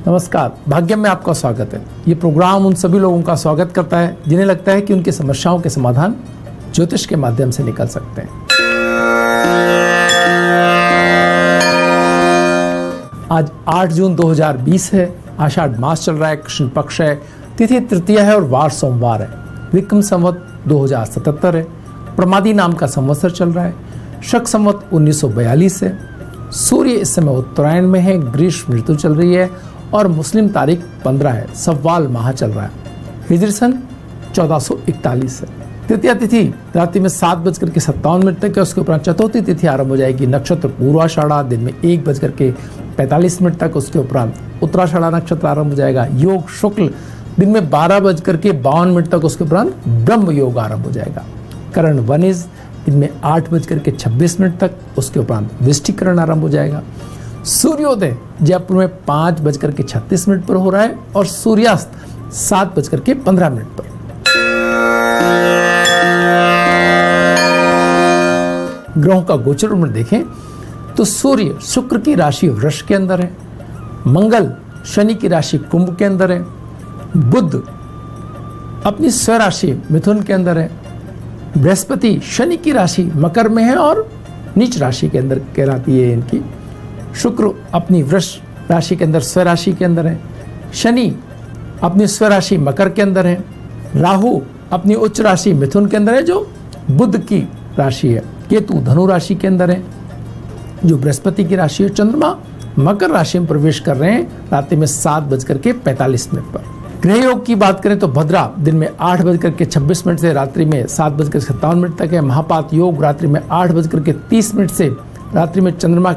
नमस्कार, भाग्यम में आपका स्वागत है। ये प्रोग्राम उन सभी लोगों का स्वागत करता है जिन्हें लगता है कि उनकी समस्याओं के समाधान ज्योतिष के माध्यम से निकल सकते हैं। आज 8 जून 2020 है। आषाढ़ मास चल रहा है, कृष्ण पक्ष है, तिथि तृतीया है और वार सोमवार है। विक्रम संवत 2077 है। प्रमादी नाम का संवत्सर चल रहा है। शक संवत 1942 है। सूर्य इस समय उत्तरायण में है, ग्रीष्म ऋतु चल रही है और मुस्लिम तारीख 15 है। सव्वाल माह चल रहा है। हिजरी सन 1441 है। तृतीया तिथि रात्रि में 7:57 तक है। उसके उपरांत चतुर्थी तिथि आरंभ हो जाएगी। नक्षत्र पूर्वाषाढ़ा दिन में 1:45 तक। उसके उपरांत उत्तराषाढ़ा नक्षत्र आरंभ हो जाएगा। योग शुक्ल दिन में 12:52 तक। उसके उपरांत ब्रह्म योग आरंभ हो जाएगा। करण वनिज दिन में 8:26 तक। उसके उपरांत वृश्चिकरण आरंभ हो जाएगा। सूर्योदय जयपुर में 5:36 पर हो रहा है और सूर्यास्त 7:15 पर। ग्रहों का गोचर में देखें तो सूर्य शुक्र की राशि वृष के अंदर है। मंगल शनि की राशि कुंभ के अंदर है। बुध अपनी स्वराशि मिथुन के अंदर है। बृहस्पति शनि की राशि मकर में है और नीच राशि के अंदर कहलाती है इनकी। शुक्र अपनी वृष राशि के अंदर स्वराशि के अंदर है। शनि अपनी स्वराशि मकर के अंदर है। राहु अपनी उच्च राशि मिथुन के अंदर है जो बुध की राशि है। केतु धनु राशि के अंदर है जो बृहस्पति की राशि है। चंद्रमा मकर राशि में प्रवेश कर रहे हैं रात्रि में 7:45 पर। ग्रह योग की बात करें तो भद्रा दिन में 8:26 से रात्रि में 7:57 तक है। महापात योग रात्रि में 8:30 से रात्रि में चंद्रमा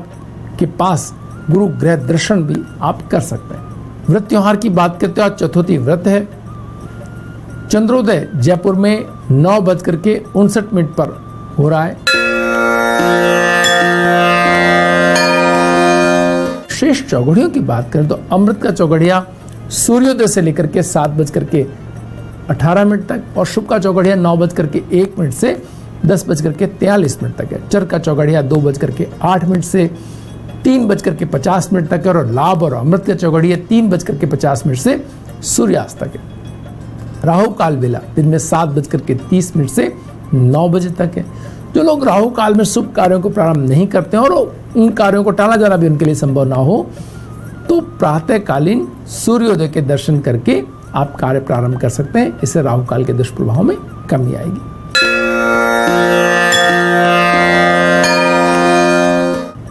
के पास गुरु ग्रह दर्शन भी आप कर सकते हैं। व्रत त्योहार की बात करते हो आज चतुर्थी व्रत है। चंद्रोदय जयपुर में 9:59 पर हो रहा है। शेष चौघड़ियों की बात करें तो अमृत का चौघड़िया सूर्योदय से लेकर के 7:18 तक और शुभ का चौघड़िया 9:01 से 10:43 तक है। चर का चौघड़िया 2:08 से 3:50 तक है और लाभ और अमृत का चौघड़िया 3:50 से सूर्यास्त तक है। राहु काल बेला दिन में 7:30 से 9 बजे तक है। जो लोग राहु काल में शुभ कार्यों को प्रारंभ नहीं करते हैं और उन कार्यों को टाला जाना भी उनके लिए संभव ना हो तो प्रातःकालीन सूर्योदय के दर्शन करके आप कार्य प्रारंभ कर सकते हैं। इससे राहु काल के दुष्प्रभाव में कमी आएगी।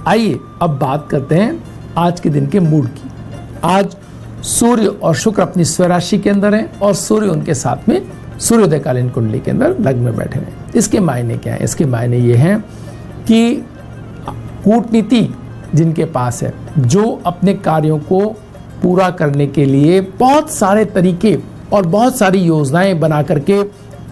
आइए अब बात करते हैं आज के दिन के मूड की। आज सूर्य और शुक्र अपनी स्वराशि के अंदर हैं और सूर्य उनके साथ में सूर्योदय कालीन कुंडली के अंदर लग्न में बैठे हैं। इसके मायने क्या है? इसके मायने ये हैं कि कूटनीति जिनके पास है, जो अपने कार्यों को पूरा करने के लिए बहुत सारे तरीके और बहुत सारी योजनाएं बना करके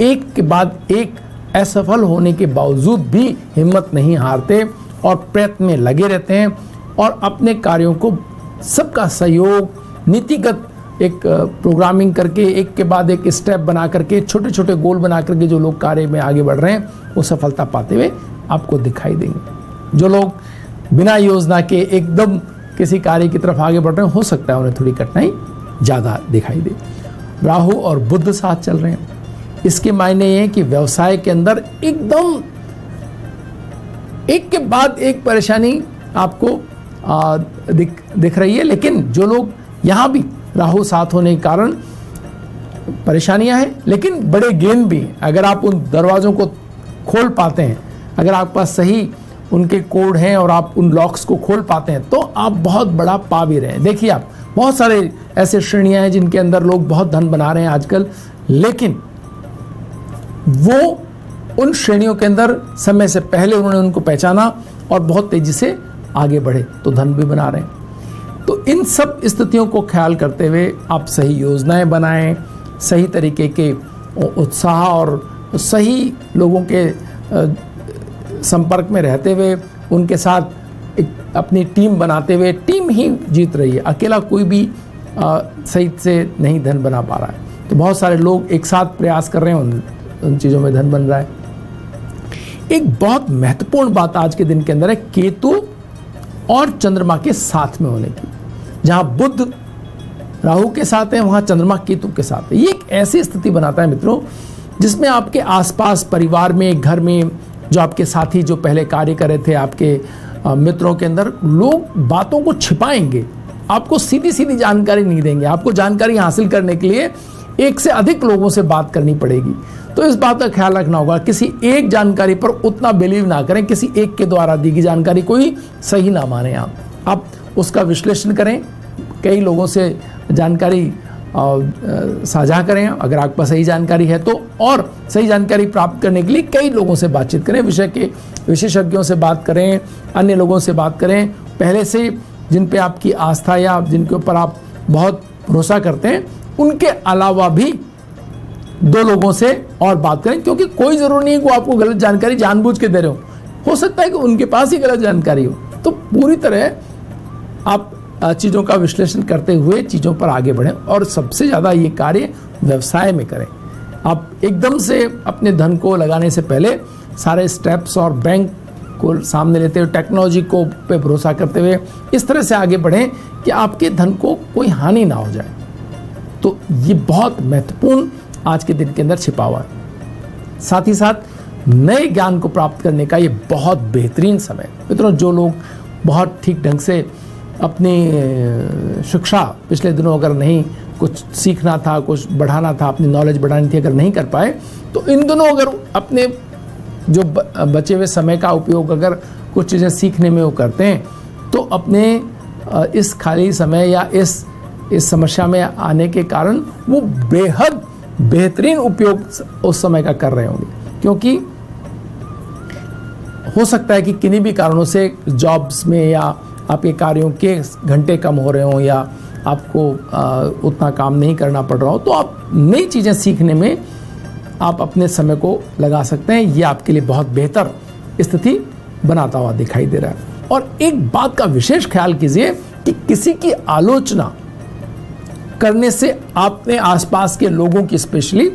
एक के बाद एक असफल होने के बावजूद भी हिम्मत नहीं हारते और प्रयत्न में लगे रहते हैं और अपने कार्यों को सबका सहयोग नीतिगत एक प्रोग्रामिंग करके एक के बाद एक स्टेप बना करके छोटे छोटे गोल बना करके जो लोग कार्य में आगे बढ़ रहे हैं वो सफलता पाते हुए आपको दिखाई देंगे। जो लोग बिना योजना के एकदम किसी कार्य की तरफ आगे बढ़ रहे हैं हो सकता है उन्हें थोड़ी कठिनाई ज़्यादा दिखाई दे। राहु और बुध साथ चल रहे हैं। इसके मायने ये हैं कि व्यवसाय के अंदर एकदम एक के बाद एक परेशानी आपको दिख रही है, लेकिन जो लोग यहाँ भी राहु साथ होने के कारण परेशानियां हैं लेकिन बड़े गेन भी। अगर आप उन दरवाजों को खोल पाते हैं, अगर आपके पास सही उनके कोड हैं और आप उन लॉक्स को खोल पाते हैं तो आप बहुत बड़ा पा भी रहे हैं। देखिए आप बहुत सारे ऐसे श्रेणियां हैं जिनके अंदर लोग बहुत धन बना रहे हैं आजकल, लेकिन वो उन श्रेणियों के अंदर समय से पहले उन्होंने उनको पहचाना और बहुत तेजी से आगे बढ़े तो धन भी बना रहे हैं। तो इन सब स्थितियों को ख्याल करते हुए आप सही योजनाएं बनाएं, सही तरीके के उत्साह और सही लोगों के संपर्क में रहते हुए उनके साथ एक अपनी टीम बनाते हुए टीम ही जीत रही है। अकेला कोई भी सही से नहीं धन बना पा रहा है। तो बहुत सारे लोग एक साथ प्रयास कर रहे हैं, उन चीज़ों में धन बन रहा है। एक बहुत महत्वपूर्ण बात आज के दिन के अंदर है केतु और चंद्रमा के साथ में होने की। जहां बुध राहु के साथ है, वहाँ चंद्रमा केतु के साथ है। ये एक ऐसी स्थिति बनाता है मित्रों जिसमें आपके आसपास परिवार में, घर में जो आपके साथी जो पहले कार्य कर रहे थे, आपके मित्रों के अंदर लोग बातों को छिपाएंगे, आपको सीधी सीधी जानकारी नहीं देंगे। आपको जानकारी हासिल करने के लिए एक से अधिक लोगों से बात करनी पड़ेगी। तो इस बात का ख्याल रखना होगा, किसी एक जानकारी पर उतना बिलीव ना करें, किसी एक के द्वारा दी गई जानकारी कोई सही ना माने। आप उसका विश्लेषण करें, कई लोगों से जानकारी साझा करें अगर आपके पास सही जानकारी है तो, और सही जानकारी प्राप्त करने के लिए कई लोगों से बातचीत करें, विषय के विशेषज्ञों से बात करें, अन्य लोगों से बात करें, पहले से जिन पे आपकी आस्था या जिनके ऊपर आप बहुत भरोसा करते हैं उनके अलावा भी 2 लोगों से और बात करें, क्योंकि कोई ज़रूरी नहीं है कि आपको गलत जानकारी जानबूझ के दे रहे हो सकता है कि उनके पास ही गलत जानकारी हो। तो पूरी तरह आप चीज़ों का विश्लेषण करते हुए चीज़ों पर आगे बढ़ें, और सबसे ज़्यादा ये कार्य व्यवसाय में करें। आप एकदम से अपने धन को लगाने से पहले सारे स्टेप्स और बैंक को सामने लेते हुए, टेक्नोलॉजी को पे भरोसा करते हुए इस तरह से आगे बढ़ें कि आपके धन को कोई हानि ना हो जाए। तो ये बहुत महत्वपूर्ण आज के दिन के अंदर छिपा हुआ है। साथ ही साथ नए ज्ञान को प्राप्त करने का ये बहुत बेहतरीन समय। मित्रों, जो लोग बहुत ठीक ढंग से अपनी शिक्षा पिछले दिनों अगर नहीं कुछ सीखना था, कुछ बढ़ाना था, अपनी नॉलेज बढ़ानी थी, अगर नहीं कर पाए, तो इन दिनों अगर अपने जो बचे हुए समय का उपयोग अगर कुछ चीज़ें सीखने में वो करते हैं, तो अपने इस खाली समय या इस समस्या में आने के कारण वो बेहद बेहतरीन उपयोग उस समय का कर रहे होंगे। क्योंकि हो सकता है कि किन्हीं भी कारणों से जॉब्स में या आपके कार्यों के घंटे कम हो रहे हों, या आपको उतना काम नहीं करना पड़ रहा हो, तो आप नई चीज़ें सीखने में आप अपने समय को लगा सकते हैं। ये आपके लिए बहुत बेहतर स्थिति बनाता हुआ दिखाई दे रहा है। और एक बात का विशेष ख्याल कीजिए कि किसी की आलोचना करने से, अपने आसपास के लोगों की स्पेशली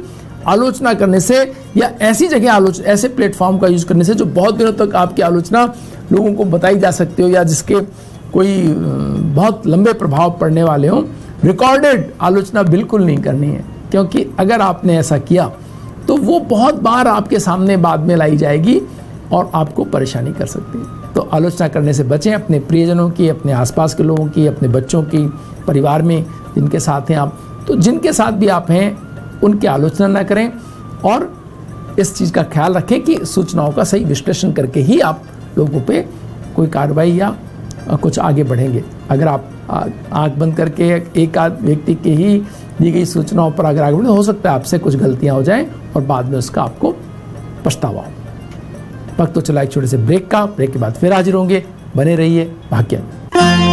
आलोचना करने से, या ऐसी जगह ऐसे प्लेटफॉर्म का यूज करने से जो बहुत दिनों तक आपकी आलोचना लोगों को बताई जा सकती हो, या जिसके कोई बहुत लंबे प्रभाव पड़ने वाले हों, रिकॉर्डेड आलोचना बिल्कुल नहीं करनी है। क्योंकि अगर आपने ऐसा किया तो वो बहुत बार आपके सामने बाद में लाई जाएगी और आपको परेशानी कर सकती है। तो आलोचना करने से बचें, अपने प्रियजनों की, अपने आसपास के लोगों की, अपने बच्चों की, परिवार में जिनके साथ हैं आप, तो जिनके साथ भी आप हैं उनकी आलोचना ना करें। और इस चीज़ का ख्याल रखें कि सूचनाओं का सही विश्लेषण करके ही आप लोगों पे कोई कार्रवाई या कुछ आगे बढ़ेंगे। अगर आप आंख बंद करके एक आध व्यक्ति के ही दी गई सूचनाओं पर अगर आगे बढ़े, हो सकता है आपसे कुछ गलतियां हो जाएं और बाद में उसका आपको पछतावा हो। वक्त तो चला एक छोटे से ब्रेक का। ब्रेक के बाद फिर हाजिर होंगे। बने रहिए भाग्य में।